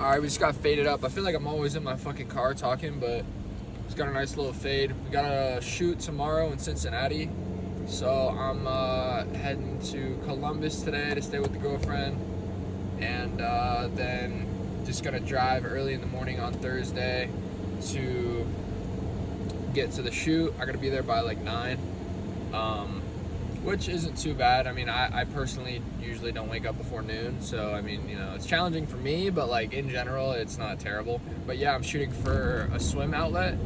Alright, we just got faded up. I feel like I'm always in my fucking car talking, but it's got a nice little fade. We got a shoot tomorrow in Cincinnati. So I'm heading to Columbus today to stay with the girlfriend. And then just gonna drive early in the morning on Thursday to get to the shoot. I gotta be there by like 9. Which isn't too bad. I mean, I personally usually don't wake up before noon, so I mean, you know, it's challenging for me, but like in general, it's not terrible. But yeah, I'm shooting for a swim outlet,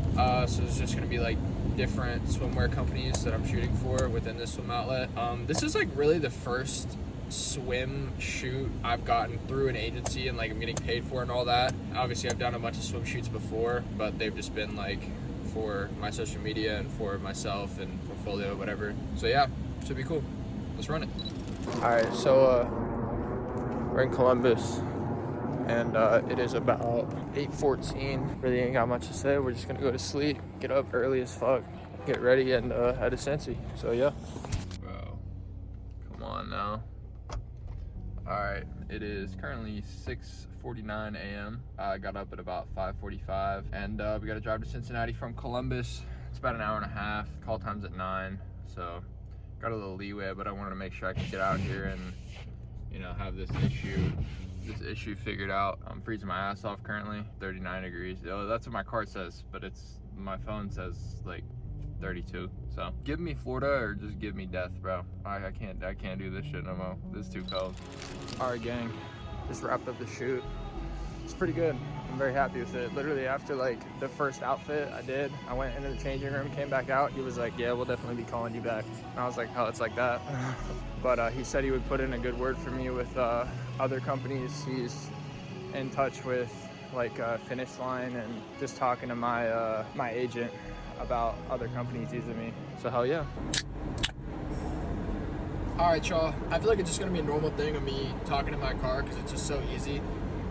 so it's just gonna be like different swimwear companies that I'm shooting for within this swim outlet. This is like really the first swim shoot I've gotten through an agency and like I'm getting paid for and all that. Obviously, I've done a bunch of swim shoots before, but they've just been like for my social media and for myself and portfolio, whatever. So yeah. Should be cool. Let's run it. Alright, so we're in Columbus and it is about 8:14. Really ain't got much to say. We're just gonna go to sleep, get up early as fuck, get ready, and head to Cincy. So yeah. Bro, come on now. Alright, it is currently 6:49 a.m. I got up at about 5:45 and we gotta drive to Cincinnati from Columbus. It's about an hour and a half. Call time's at 9, so got a little leeway, but I wanted to make sure I could get out here and, you know, have this issue figured out. I'm freezing my ass off currently, 39 degrees. Oh, that's what my car says, but my phone says like 32. So give me Florida or just give me death, bro. I can't do this shit no more. This is too cold. All right, gang, just wrapped up the shoot. It's pretty good. I'm very happy with it. Literally after like the first outfit I did, I went into the changing room, came back out. He was like, yeah, we'll definitely be calling you back. And I was like, oh, it's like that. But he said he would put in a good word for me with other companies. He's in touch with like Finish Line and just talking to my my agent about other companies using me. So hell yeah. All right, y'all. I feel like it's just gonna be a normal thing of me talking in my car because it's just so easy.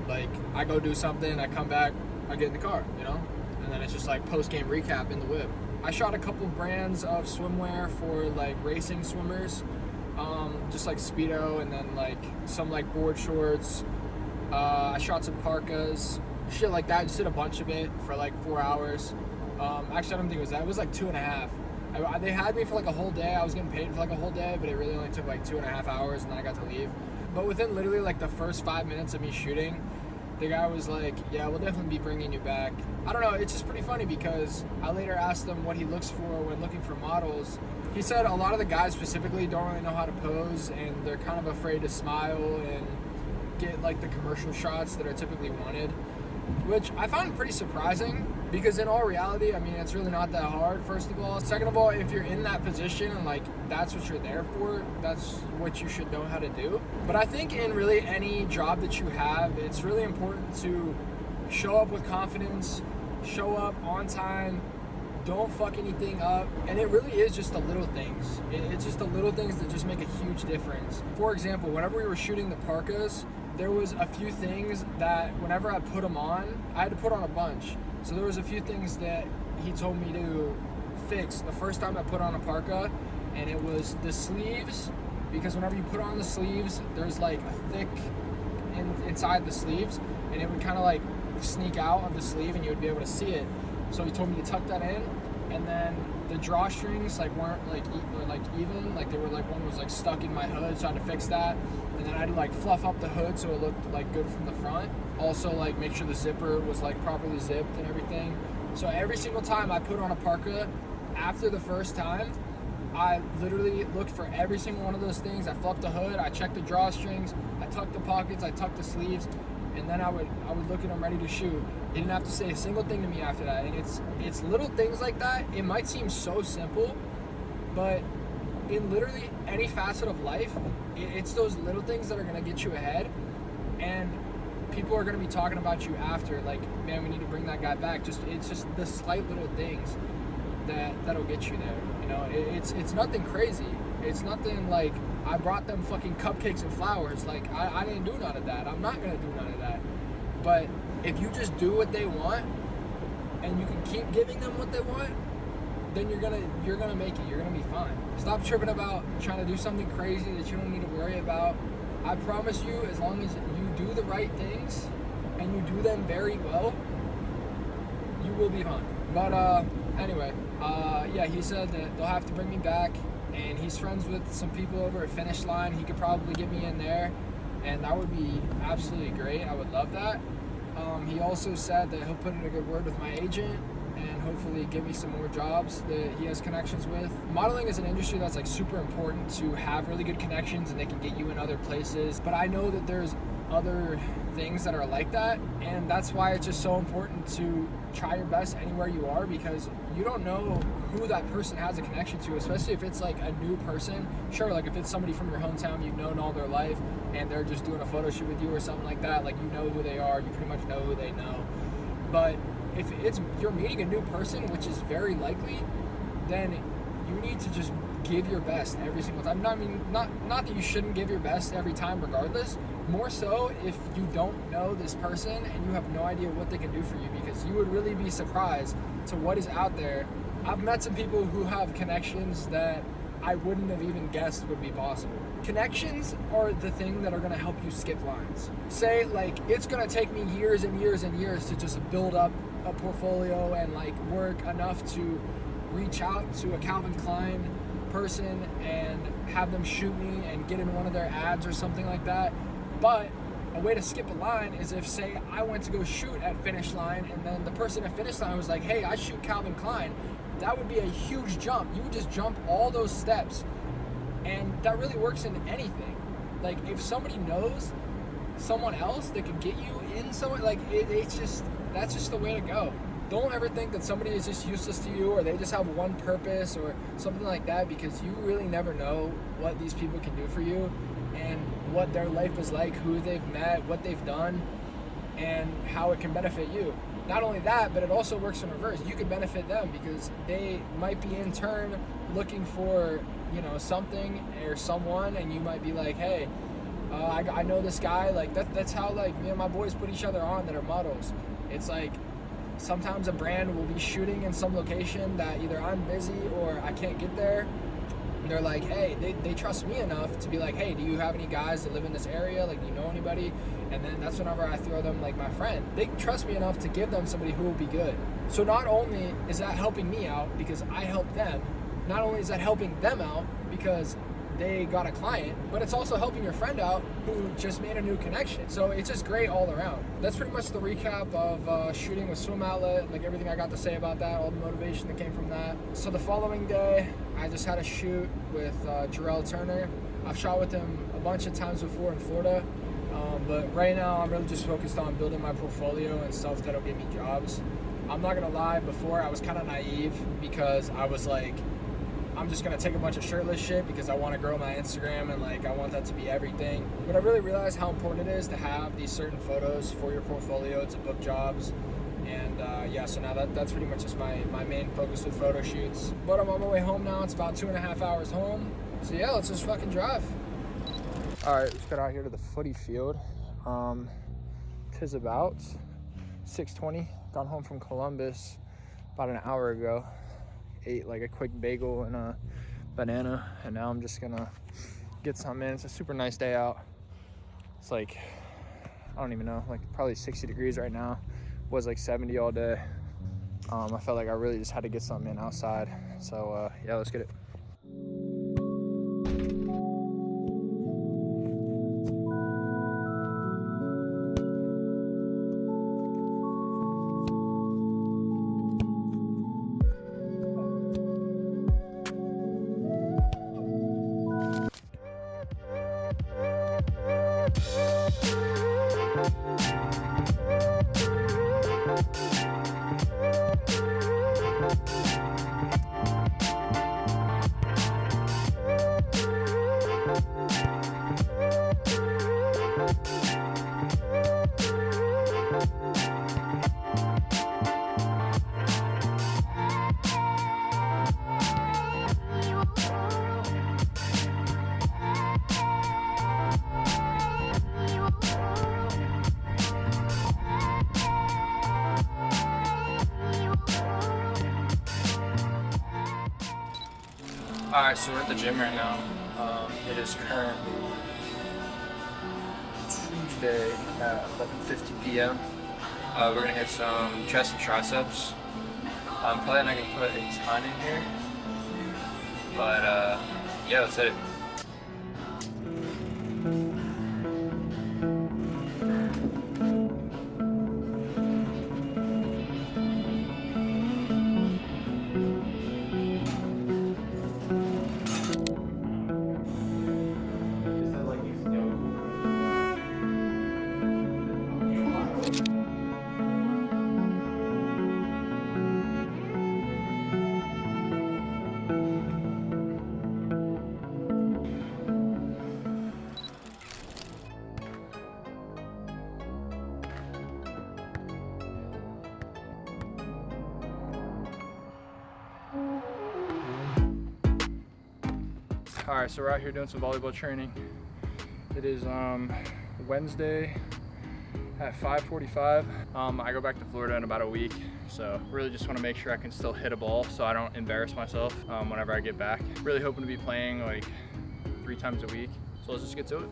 Like, I go do something, I come back, I get in the car, you know? And then it's just like post-game recap in the whip. I shot a couple brands of swimwear for like racing swimmers, just like Speedo and then like some like board shorts. I shot some parkas, shit like that. Just did a bunch of it for like 4 hours. Actually, I don't think it was that. It was like 2.5. They had me for like a whole day. I was getting paid for like a whole day, but it really only took like 2.5 hours and then I got to leave. But within literally like the first 5 minutes of me shooting, the guy was like, yeah, we'll definitely be bringing you back. I don't know, it's just pretty funny because I later asked him what he looks for when looking for models. He said a lot of the guys specifically don't really know how to pose and they're kind of afraid to smile and get like the commercial shots that are typically wanted, which I found pretty surprising because in all reality, I mean, it's really not that hard, first of all. Second of all, if you're in that position and like that's what you're there for, that's what you should know how to do. But I think in really any job that you have, it's really important to show up with confidence, show up on time, don't fuck anything up. And it really is just the little things. It's just the little things that just make a huge difference. For example, whenever we were shooting the parkas, there was a few things that whenever I put them on, I had to put on a bunch. So there was a few things that he told me to fix the first time I put on a parka, and it was the sleeves, because whenever you put on the sleeves, there's like a thick inside the sleeves, and it would kind of like sneak out of the sleeve and you would be able to see it. So he told me to tuck that in, and then the drawstrings like weren't like even, like they were like one was like stuck in my hood, so I had to fix that. And then I had to like fluff up the hood so it looked like good from the front. Also like make sure the zipper was like properly zipped and everything. So every single time I put on a parka, after the first time, I literally looked for every single one of those things. I fluffed the hood, I checked the drawstrings, I tucked the pockets, I tucked the sleeves, and then I would look at them ready to shoot. He didn't have to say a single thing to me after that. And it's little things like that. It might seem so simple, but in literally any facet of life, it's those little things that are gonna get you ahead, and people are gonna be talking about you after, like, man, we need to bring that guy back. It's just the slight little things that'll get you there. You know, it's nothing crazy. It's nothing like I brought them fucking cupcakes and flowers. Like I didn't do none of that. I'm not gonna do none of that. But if you just do what they want and you can keep giving them what they want, then you're gonna make it. You're gonna be fine. Stop tripping about trying to do something crazy that you don't need to worry about. I promise you, as long as you do the right things and you do them very well, you will be fine. But anyway, yeah, he said that they'll have to bring me back, and he's friends with some people over at Finish Line. He could probably get me in there, and that would be absolutely great. I would love that. He also said that he'll put in a good word with my agent and hopefully give me some more jobs that he has connections with. Modeling is an industry that's like super important to have really good connections, and they can get you in other places. But I know that there's other things that are like that, and that's why it's just so important to try your best anywhere you are, because you don't know who that person has a connection to, especially if it's like a new person. Sure, like if it's somebody from your hometown you've known all their life and they're just doing a photo shoot with you or something like that, like you know who they are, you pretty much know who they know. But if it's you're meeting a new person, which is very likely, then you need to just give your best every single time. Not that you shouldn't give your best every time regardless, more so if you don't know this person and you have no idea what they can do for you, because you would really be surprised to what is out there. I've met some people who have connections that I wouldn't have even guessed would be possible. Connections are the thing that are going to help you skip lines. Say, like, it's going to take me years and years and years to just build up a portfolio and like work enough to reach out to a Calvin Klein person and have them shoot me and get in one of their ads or something like that. But a way to skip a line is if, say, I went to go shoot at Finish Line and then the person at Finish Line was like, hey, I shoot Calvin Klein. That would be a huge jump. You would just jump all those steps, and that really works in anything. Like if somebody knows someone else that could get you in somewhere, like it's just, that's just the way to go. Don't ever think that somebody is just useless to you or they just have one purpose or something like that, because you really never know what these people can do for you and what their life is like, who they've met, what they've done, and how it can benefit you. Not only that, but it also works in reverse. You could benefit them because they might be in turn looking for, you know, something or someone, and you might be like, hey, I know this guy. Like that's how like me and my boys put each other on that are models. It's like sometimes a brand will be shooting in some location that either I'm busy or I can't get there. And they're like, hey, they trust me enough to be like, hey, do you have any guys that live in this area? Like, do you know anybody? And then that's whenever I throw them like my friend. They trust me enough to give them somebody who will be good. So not only is that helping me out because I help them, not only is that helping them out because they got a client, but it's also helping your friend out who just made a new connection. So it's just great all around. That's pretty much the recap of shooting with Swim Outlet, like everything I got to say about that, all the motivation that came from that. So the following day, I just had a shoot with Jarrell Turner. I've shot with him a bunch of times before in Florida, but right now I'm really just focused on building my portfolio and stuff that'll get me jobs. I'm not gonna lie, before I was kind of naive because I was like, I'm just gonna take a bunch of shirtless shit because I want to grow my Instagram and like I want that to be everything. But I really realized how important it is to have these certain photos for your portfolio to book jobs. And yeah, so now that's pretty much just my main focus with photo shoots. But I'm on my way home now. It's about 2.5 hours home. So yeah, let's just fucking drive. All right, let's get out here to the footy field. Tis about 6:20. Got home from Columbus about an hour ago. Ate like a quick bagel and a banana, and now I'm just gonna get some in. It's a super nice day out. It's like, I don't even know, like probably 60 degrees right now. It was like 70 all day. I felt like I really just had to get something in outside. So yeah, let's get it. Alright, so we're at the gym right now. It is currently Tuesday at 11:50 p.m. We're gonna hit some chest and triceps. I'm probably not gonna put a ton in here, but yeah, let's hit it. All right, so we're out here doing some volleyball training. It is Wednesday at 5:45. I go back to Florida in about a week, so really just want to make sure I can still hit a ball so I don't embarrass myself whenever I get back. Really hoping to be playing like 3 times a week. So let's just get to it.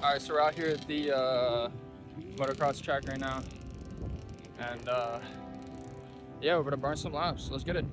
All right, so we're out here at the motocross track right now, and yeah, we're gonna burn some laps. Let's get it.